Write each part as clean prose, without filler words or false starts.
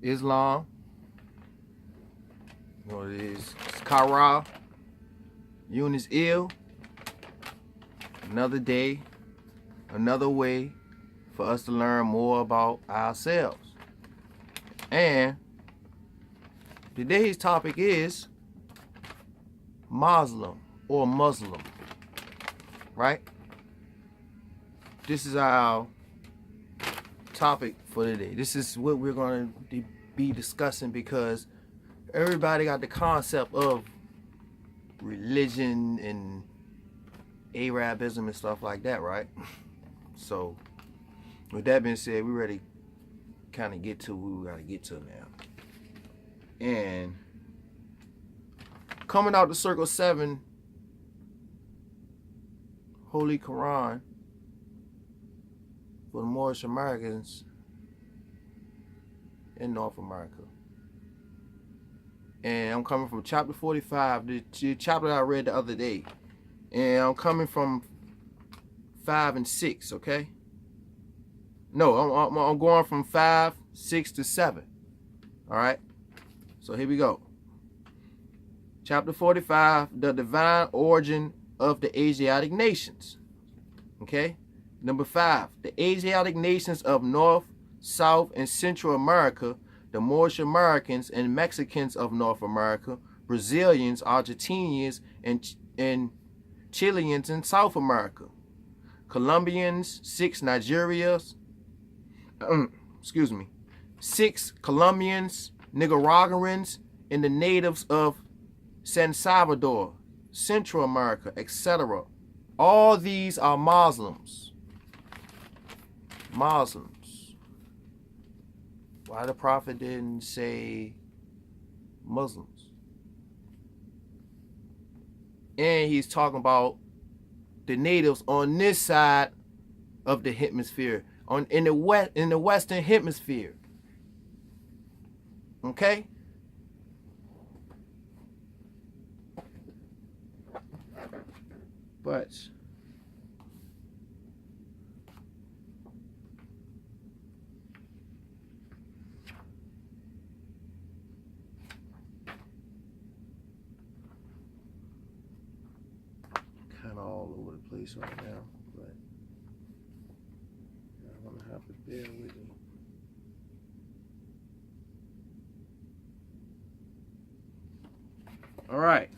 Islam. You know what it is? It's Kara. Eunice ill. Another day, another way for us to learn more about ourselves. And today's topic is Moslem or Muslim, right? This is our topic for today. This is what we're going to be discussing because everybody got the concept of religion and Arabism and stuff like that, right? So with that being said, we're ready to kind of get to what we got to get to now. And coming out the Circle 7 Holy Quran for the Moorish Americans in North America. And I'm coming from chapter 45, the chapter I read the other day. And I'm coming from 5 and 6, okay? No, I'm going from 5, 6 to 7. All right? So here we go. Chapter 45, the divine origin of the Asiatic nations. Okay? Number 5, the Asiatic nations of North, South, and Central America, the Moorish Americans and Mexicans of North America, Brazilians, Argentinians, and Chileans in South America, Colombians, 6 Nigerians, 6 Colombians, Nicaraguans, and the natives of San Salvador, Central America, etc. All these are Muslims. Muslims. Why the Prophet didn't say Muslims? And he's talking about the natives on this side of the hemisphere, in the western hemisphere. Okay? But kind of all over the place right now, but I'm gonna have to bear with me. All right,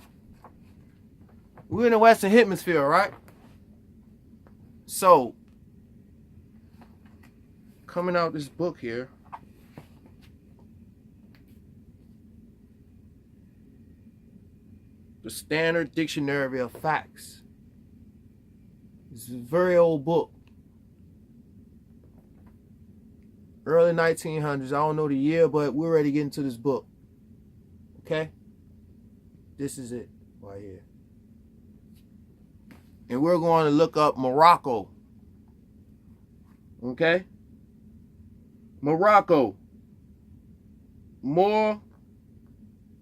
we're in the Western Hemisphere, right? So, coming out this book here, the Standard Dictionary of Facts. It's a very old book. Early 1900s. I don't know the year, but we're ready to get into this book. Okay? This is it right here. And we're going to look up Morocco. Okay? Morocco. More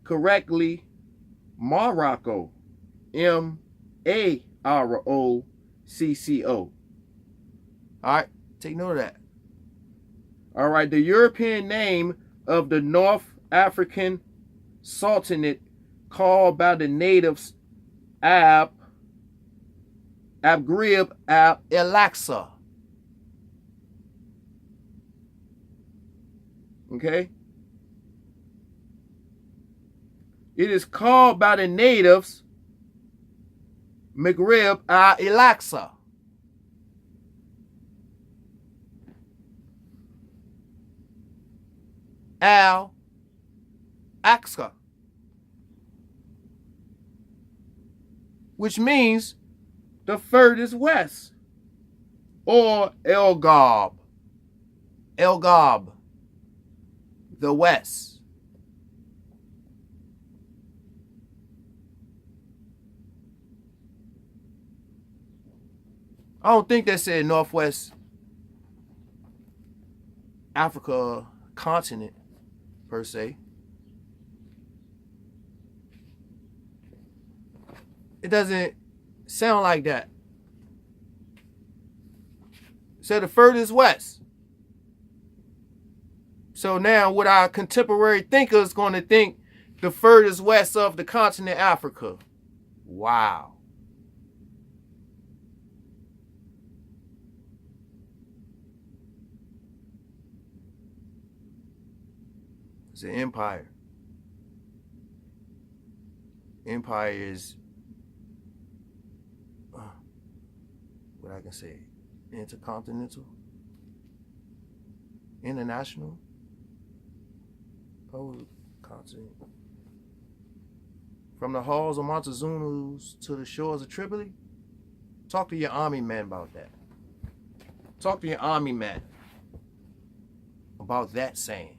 correctly, Morocco. M-A-R-O-C-C-O. Alright? Take note of that. Alright, the European name of the North African Sultanate called by the natives Abgrib el-Aqsa. Okay? It is called by the natives Maghrib al-Aqsa. Al-Aqsa. Which means the furthest west. Or El-Gab. El-Gab. The west. I don't think they said Northwest Africa continent, per se. It doesn't sound like that. It said the furthest west. So now what our contemporary thinker is going to think the furthest west of the continent Africa. Wow. It's an empire. Empire is, what I can say, intercontinental, international, continent. From the halls of Montezunus to the shores of Tripoli. Talk to your army man about that. Talk to your army man about that saying.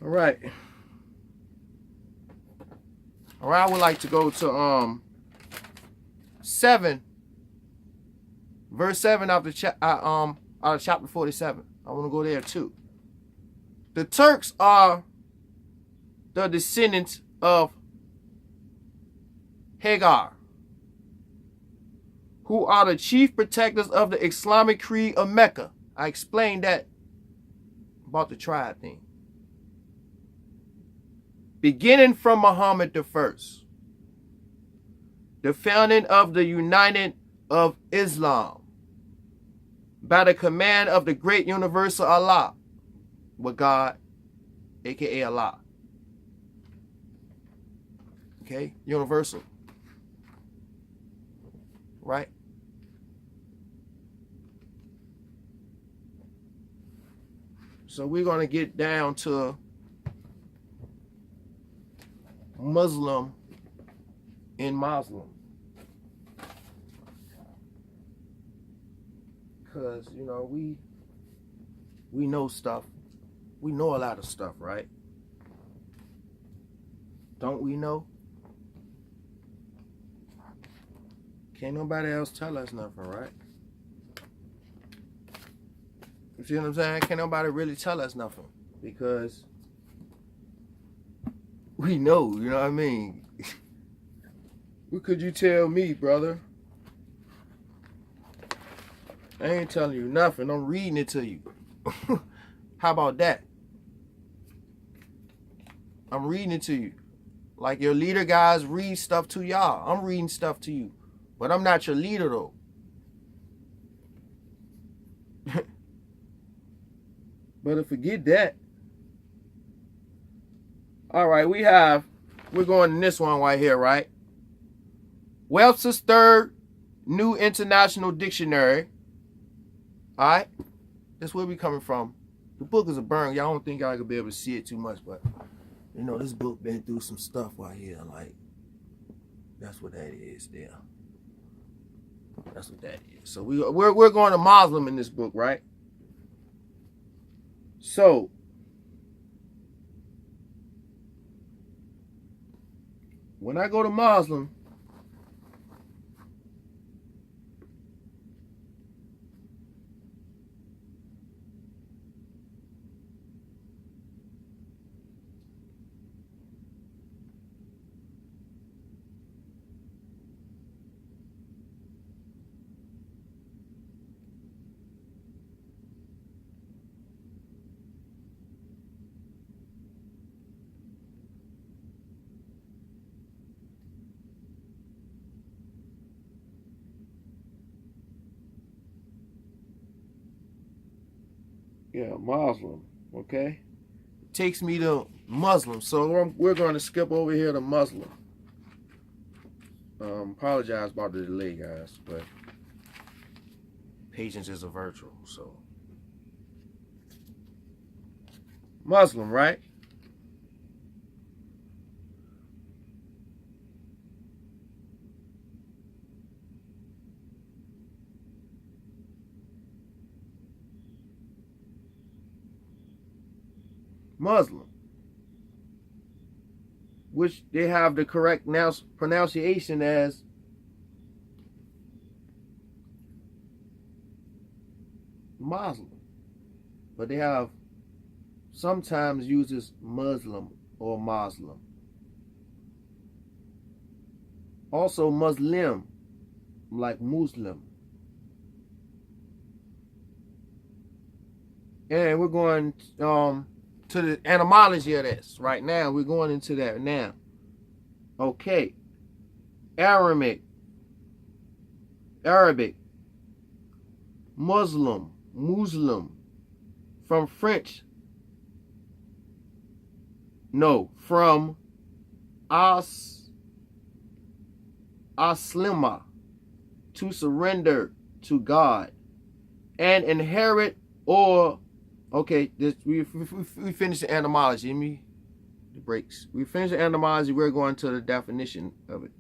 All right. All right, I would like to go to 7, verse 7 out of chapter 47. I want to go there too. The Turks are the descendants of Hagar, who are the chief protectors of the Islamic creed of Mecca. I explained that about the tribe thing. Beginning from Muhammad I, the founding of the United of Islam, by the command of the great universal Allah, with God, aka Allah. Okay, universal. Right? So we're going to get down to Muslim and Moslem. Because, you know, we know stuff. We know a lot of stuff, right? Don't we know? Can't nobody else tell us nothing, right? You see what I'm saying? Can't nobody really tell us nothing. Because we know, you know what I mean? What could you tell me, brother? I ain't telling you nothing. I'm reading it to you. How about that? I'm reading it to you. Like your leader guys read stuff to y'all. I'm reading stuff to you. But I'm not your leader, though. But forget that. All right, we're going in this one right here, right? Webster's Third New International Dictionary. All right? That's where we coming from. The book is a burn. Y'all don't think y'all could be able to see it too much, but, you know, this book been through some stuff right here. Like, that's what that is there. That's what that is. So we're going to Moslem in this book, right? So, when I go to Moslem, yeah, Moslem, okay? Takes me to Muslim. So we're going to skip over here to Muslim. Apologize about the delay, guys, but patience is a virtue, so. Muslim, right? Muslim, which they have the correct pronunciation as Muslim, but they have sometimes uses Muslim or Muslim. Also Muslim, like Muslim. And we're going to the etymology of this right now. We're going into that now. Okay. Arabic, Muslim, from French. No, from aslima, to surrender to God, and inherit or okay. This we finished the etymology. Give me the breaks. We finished the etymology. We're going to the definition of it.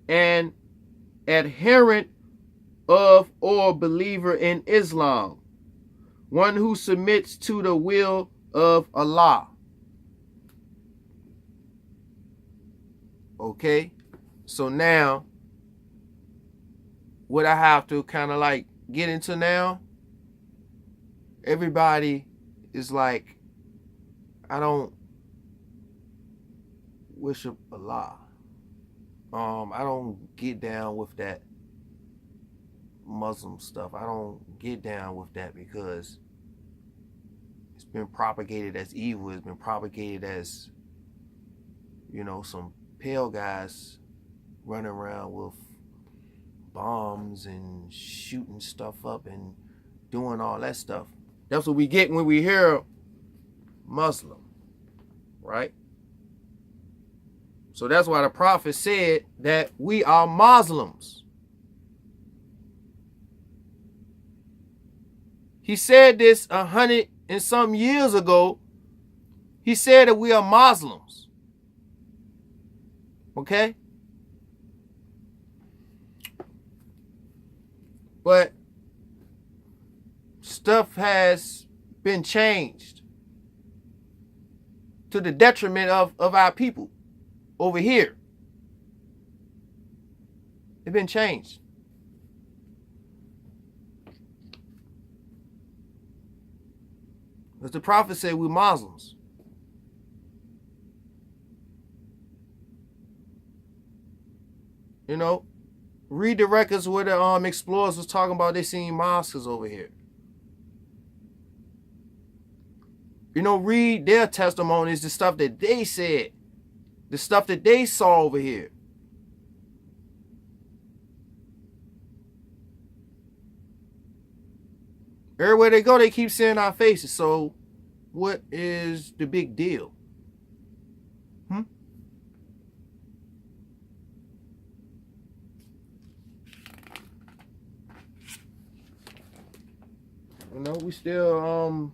And adherent of or believer in Islam, one who submits to the will of Allah. Okay, so now what I have to kind of like get into now, everybody is like, I don't worship Allah. I don't get down with that Muslim stuff. I don't get down with that because it's been propagated as evil. It's been propagated as, you know, some pale guys running around with bombs and shooting stuff up and doing all that stuff. That's what we get when we hear Muslim, right? So that's why the prophet said that we are Muslims. He said this 100 and some years ago. He said that we are Muslims. Okay? But stuff has been changed to the detriment of our people over here. It's been changed. As the prophet said, we're Muslims. You know, read the records where the explorers was talking about they seen mosques over here. You know, read their testimonies, the stuff that they said, the stuff that they saw over here. Everywhere they go, they keep seeing our faces. So, what is the big deal? You know, we still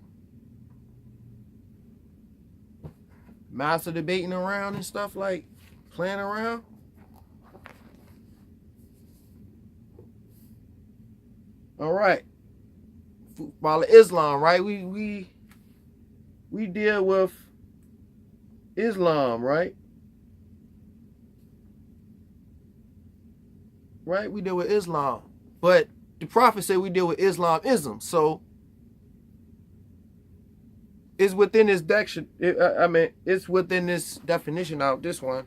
master debating around and stuff, like playing around. All right. Follow Islam, right? We deal with Islam, right? Right? We deal with Islam. But the prophet said we deal with Islamism. So it's within this it's within this definition of this one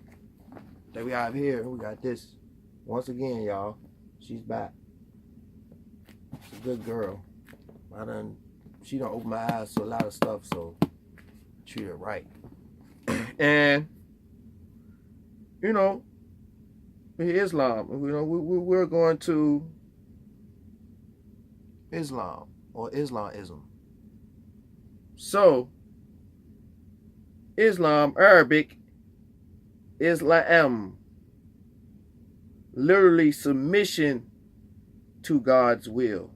that we have here. We got this. Once again, y'all, she's back. She's a good girl. She done opened my eyes to a lot of stuff, so treat her right. And you know, Islam. You know, we're going to Islam or Islamism. So Islam, Arabic, Islam, literally submission to God's will.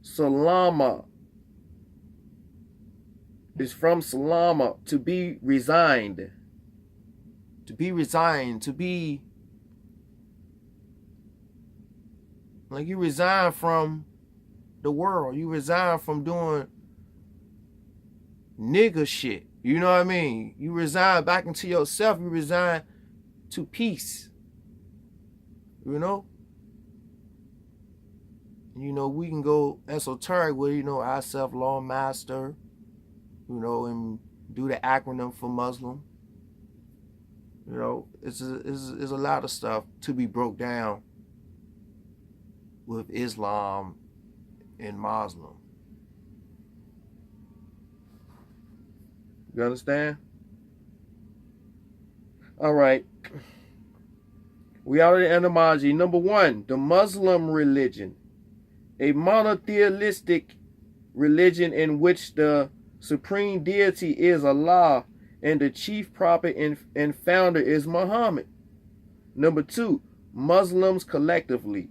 Salama is from salama, to be resigned. To be resigned, to be like you resign from the world. You resign from doing nigga shit. You know what I mean? You resign back into yourself. You resign to peace. You know? You know, we can go esoteric with, you know, ourself, law master, you know, and do the acronym for Muslim. You know, it's a lot of stuff to be broke down with Islam and Muslim. You understand? All right. We out of the etymology. Number 1, the Muslim religion. A monotheistic religion in which the supreme deity is Allah and the chief prophet and founder is Muhammad. Number 2, Muslims collectively.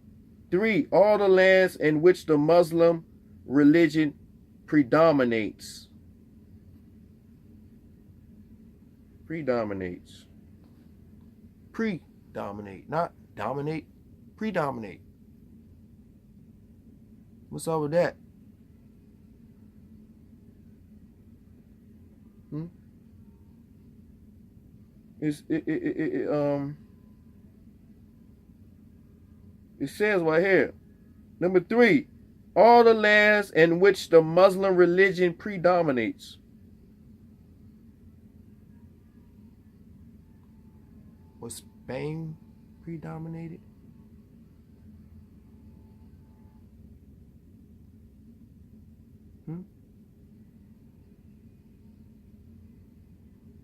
3, all the lands in which the Muslim religion predominates. Predominates. Predominate, not dominate. Predominate. What's up with that? It says right here. Number 3, all the lands in which the Muslim religion predominates. Was Spain predominated?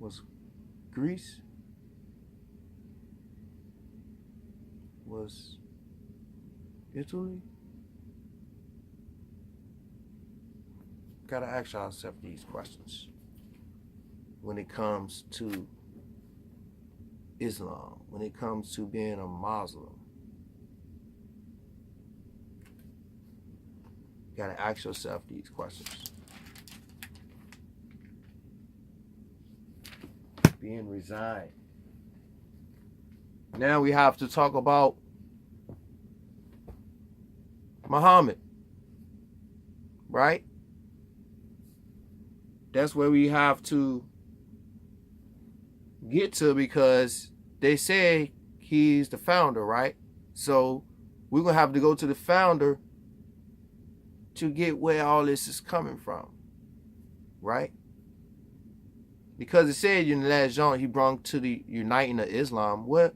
Was Greece? Was Italy? Gotta ask yourself these questions when it comes to Islam, when it comes to being a Muslim. Gotta ask yourself these questions. Being resigned. Now we have to talk about Muhammad, right? That's where we have to get to, because they say he's the founder, right? So we're going to have to go to the founder to get where all this is coming from, right? Because it said in the last genre he brought to the uniting of Islam. Well,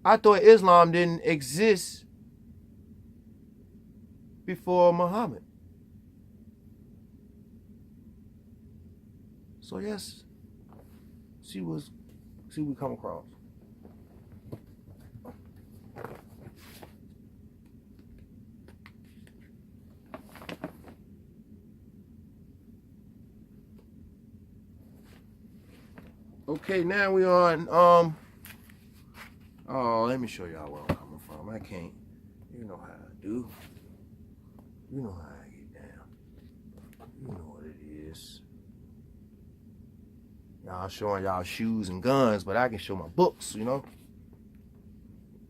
I thought Islam didn't exist before Muhammad. So yes, see what we come across. Okay, now we on oh, let me show y'all where I'm coming from. I can't. You know how I do. You know how I get down. You know what it is. Y'all showing y'all shoes and guns, but I can show my books, you know.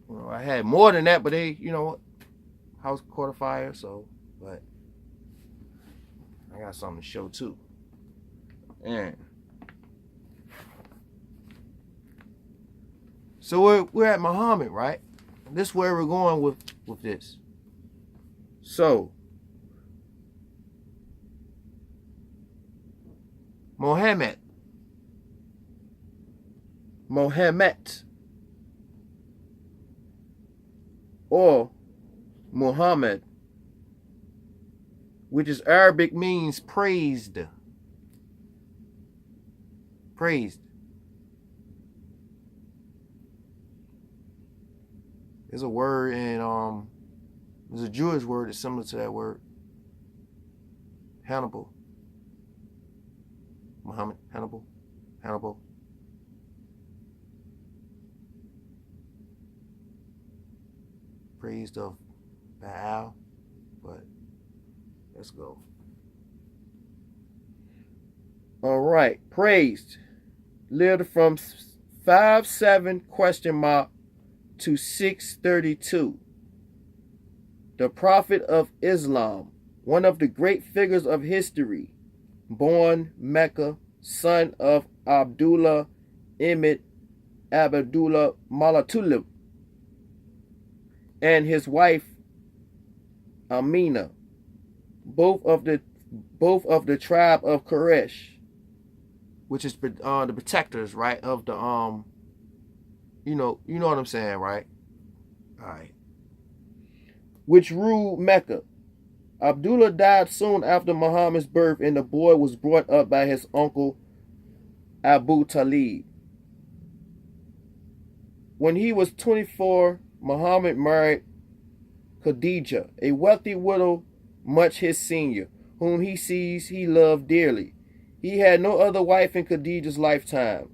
You know, I had more than that, but they, you know what, house caught a fire, so, but I got something to show too. And so we're at Muhammad, right? This is where we're going with this. So Mohammed or Muhammad, which is Arabic, means praised. Praised. There's a word in there's a Jewish word that's similar to that word. Hannibal. Muhammad, Hannibal. Praised of Baal, but let's go. All right, praised. Lived from 57 to 632. The Prophet of Islam, one of the great figures of history, born Mecca, son of Abdullah Ibn Abdullah Malatulib and his wife Amina, both of the tribe of Quraysh, which is the protectors, right, of the you know what I'm saying, right? All right. Which ruled Mecca. Abdullah died soon after Muhammad's birth, and the boy was brought up by his uncle Abu Talib. When he was 24, Muhammad married Khadija, a wealthy widow much his senior, whom he sees he loved dearly. He had no other wife in Khadija's lifetime.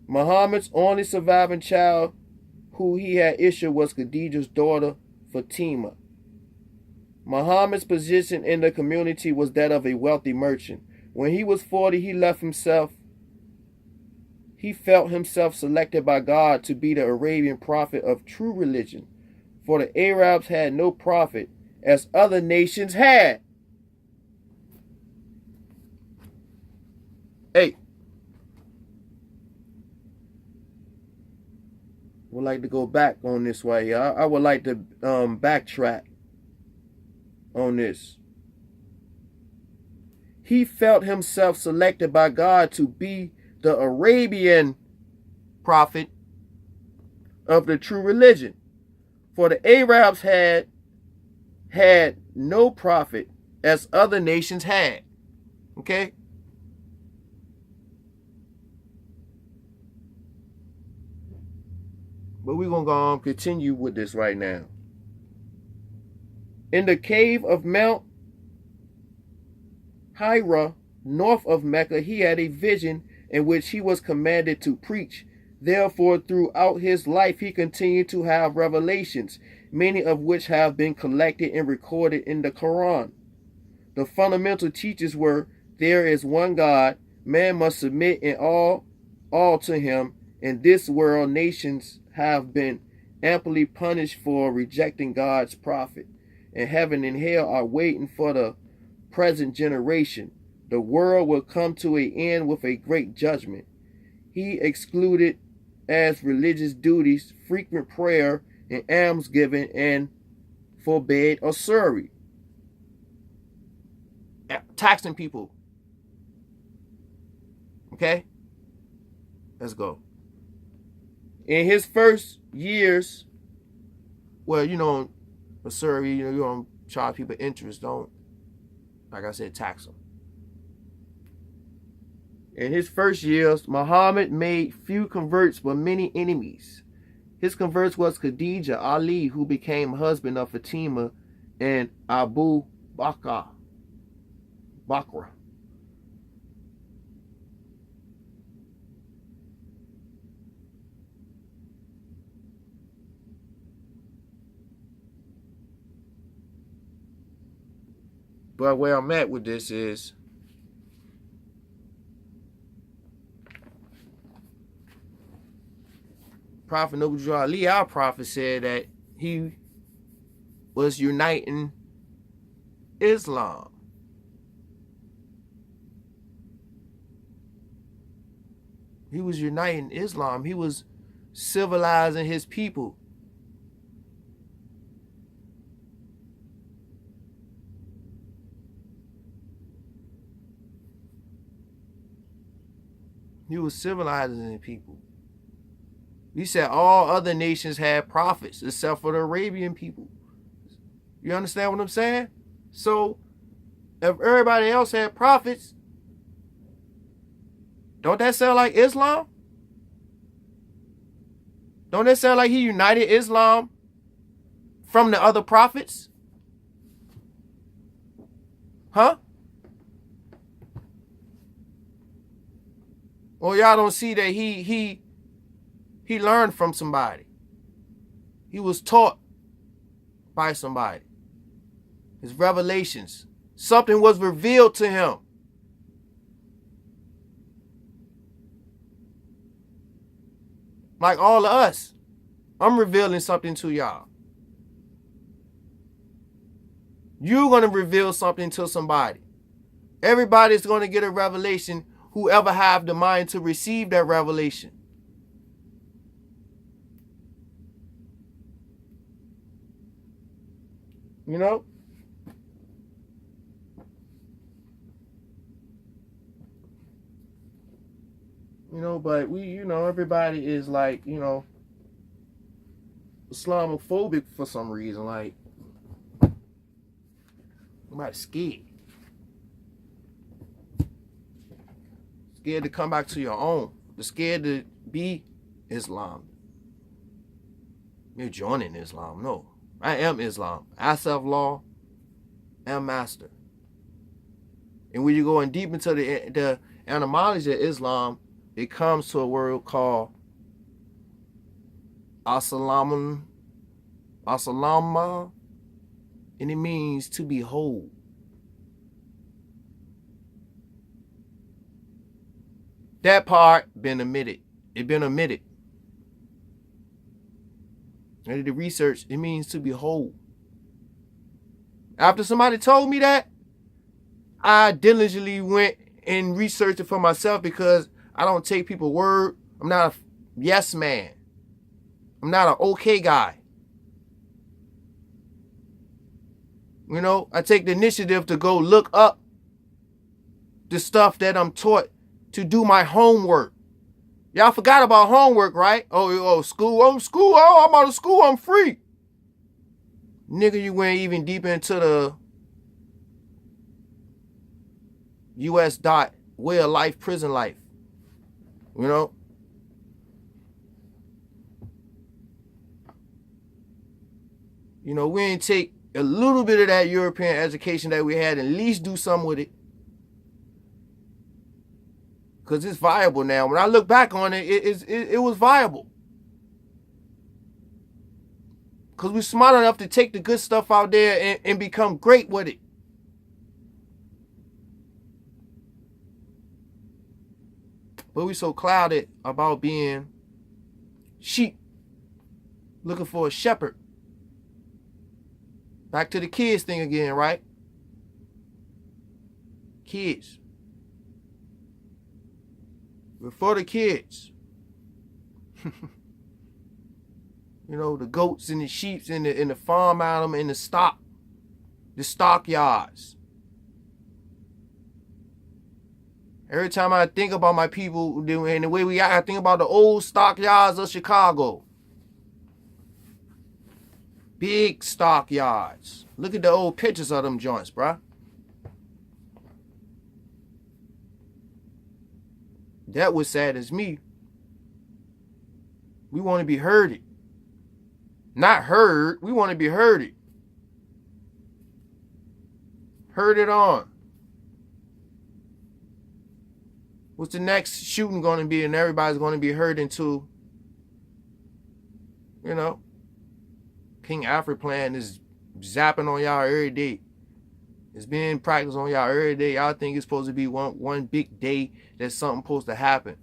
Muhammad's only surviving child who he had issued was Khadija's daughter, Fatima. Muhammad's position in the community was that of a wealthy merchant. When he was 40, he felt himself selected by God to be the Arabian prophet of true religion, for the Arabs had no prophet as other nations had. Hey, would like to go back on this way. I would like to backtrack on this. He felt himself selected by God to be the Arabian prophet of the true religion, for the Arabs had no prophet as other nations had. Okay? But we're going to go on continue with this right now. In the cave of Mount Hira, north of Mecca, he had a vision in which he was commanded to preach. Therefore, throughout his life, he continued to have revelations, many of which have been collected and recorded in the Quran. The fundamental teachings were, there is one God, man must submit in all to him. In this world, nations have been amply punished for rejecting God's prophet, and heaven and hell are waiting for the present generation. The world will come to an end with a great judgment. He excluded as religious duties frequent prayer and almsgiving, and forbade usury, taxing people. Okay? Let's go. In his first years, well, usury, you don't charge people interest, don't, like I said, tax them. In his first years, Muhammad made few converts but many enemies. His converts was Khadija, Ali, who became husband of Fatima, and Abu Bakr. But where I'm at with this is, Prophet Noble Ali, our prophet, said that he was uniting Islam. He was uniting Islam. He was civilizing his people. He was civilizing the people. He said all other nations had prophets except for the Arabian people. You understand what I'm saying? So, if everybody else had prophets, don't that sound like Islam? Don't that sound like he united Islam from the other prophets? Huh? Or y'all don't see that he learned from somebody. He was taught by somebody. His revelations. Something was revealed to him. Like all of us. I'm revealing something to y'all. You're going to reveal something to somebody. Everybody's going to get a revelation, whoever have the mind to receive that revelation. You know? But everybody is like, Islamophobic for some reason. Like, everybody's scared scared to come back to your own. They're scared to be Islam. You're joining Islam. No, I am Islam. I self-law am master. And when you're going deep into the etymology of Islam, it comes to a word called As-Salama, and it means to be whole. That part been omitted. It been omitted. I did the research. It means to be whole. After somebody told me that, I diligently went and researched it for myself because I don't take people's word. I'm not a yes man. I'm not an okay guy. You know, I take the initiative to go look up the stuff that I'm taught, to do my homework. Y'all forgot about homework, right? School. I'm out of school. I'm free. Nigga, you went even deeper into the U.S. way of life, prison life. You know? You know, we ain't take a little bit of that European education that we had and at least do something with it. Because it's viable now. When I look back on it, it was viable. Because we're smart enough to take the good stuff out there and become great with it. But we so clouded about being sheep, looking for a shepherd. Back to the kids thing again, right? Kids. We're for the kids. You know, the goats and the sheep and the farm animal and the stockyards. Every time I think about my people and the way we act, I think about the old stockyards of Chicago. Big stockyards. Look at the old pictures of them joints, bruh. That what saddens me. We want to be herded. Not heard. We want to be herded. Herded on. What's the next shooting going to be? And everybody's going to be herding to, you know, King Alfred plan is zapping on y'all every day. It's being practiced on y'all every day. Y'all think it's supposed to be one big day that something supposed to happen.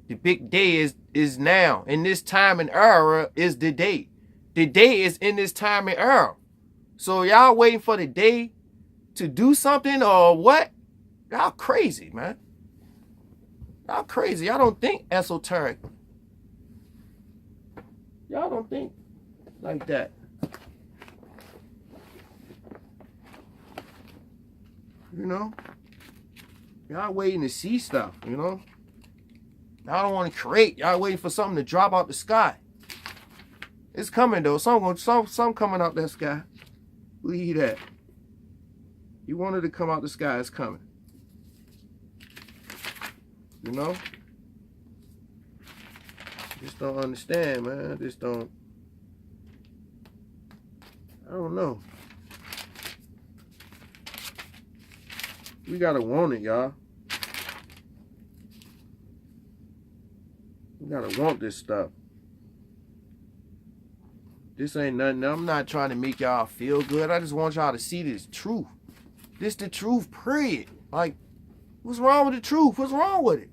The big day is now. In this time and era is the day. The day is in this time and era. So y'all waiting for the day to do something or what? Y'all crazy, man. Y'all crazy. Y'all don't think esoteric. Y'all don't think like that. You know? Y'all waiting to see stuff, you know? Y'all don't want to create. Y'all waiting for something to drop out the sky. It's coming though. Some coming out that sky. Believe that. You wanted to come out the sky, it's coming. You know? Just don't understand, man. Just don't. I don't know. We gotta want it, y'all. We gotta want this stuff. This ain't nothing. I'm not trying to make y'all feel good. I just want y'all to see this truth. This the truth, period. Like, what's wrong with the truth? What's wrong with it?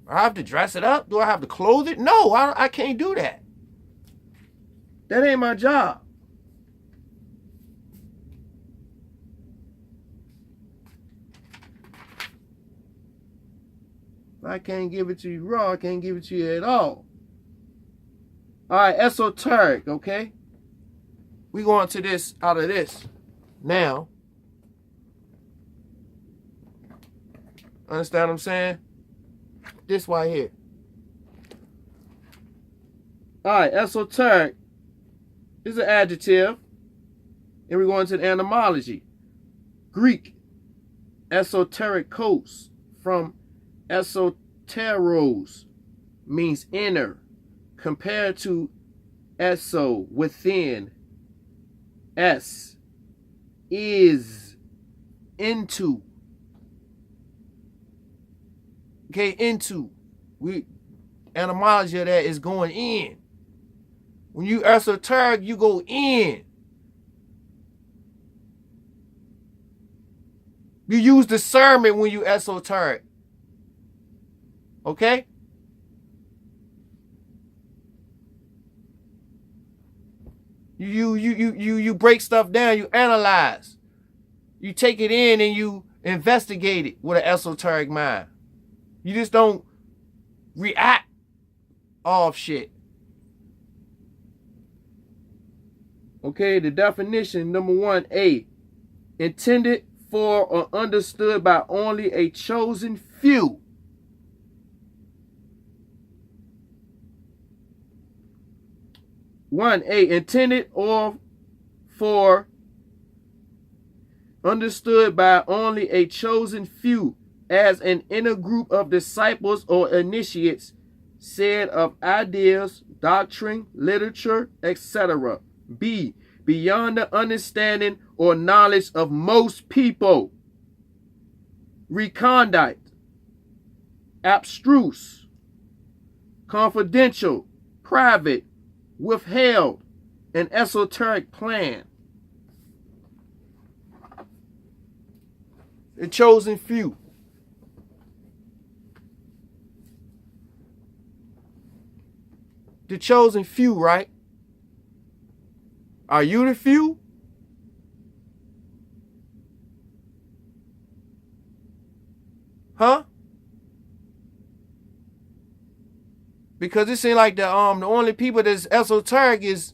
I have to dress it up? Do I have to clothe it? No, I can't do that. That ain't my job. I can't give it to you raw. I can't give it to you at all. All right, esoteric, okay? We going to this, out of this. Now, understand what I'm saying? This right here. All right, esoteric is an adjective. And we're going to the etymology. Greek, esoteric coast, from Esoteros means inner, compared to eso, within. S is into. Okay, into. Etymology of that is going in. When you esoteric, you go in. You use discernment when you esoteric. Okay? You break stuff down, you analyze. You take it in and you investigate it with an esoteric mind. You just don't react off shit. Okay, the definition, number 1A, intended for or understood by only a chosen few. Intended or for understood by only a chosen few as an inner group of disciples or initiates, said of ideas, doctrine, literature, etc. B, beyond the understanding or knowledge of most people. Recondite, abstruse, confidential, private, withheld, an esoteric plan. The chosen few. The chosen few, right? Are you the few? Huh? Because it seems like the only people that's esoteric is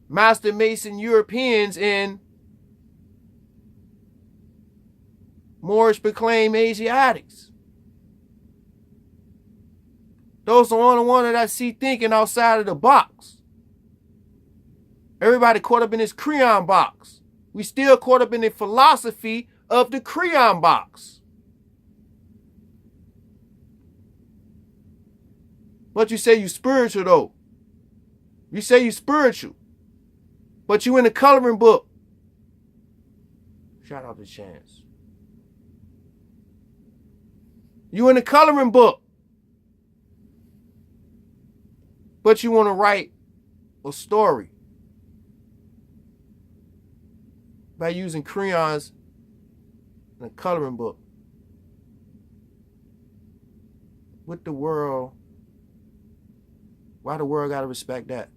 Master Mason Europeans and Moorish proclaimed Asiatics. Those are the only ones that I see thinking outside of the box. Everybody caught up in this crayon box. We still caught up in the philosophy of the crayon box. But you say you spiritual though. You say you spiritual. But you in the coloring book. Shout out to Chance. You in the coloring book. But you want to write a story by using crayons in a coloring book. What the world? Why the world gotta respect that?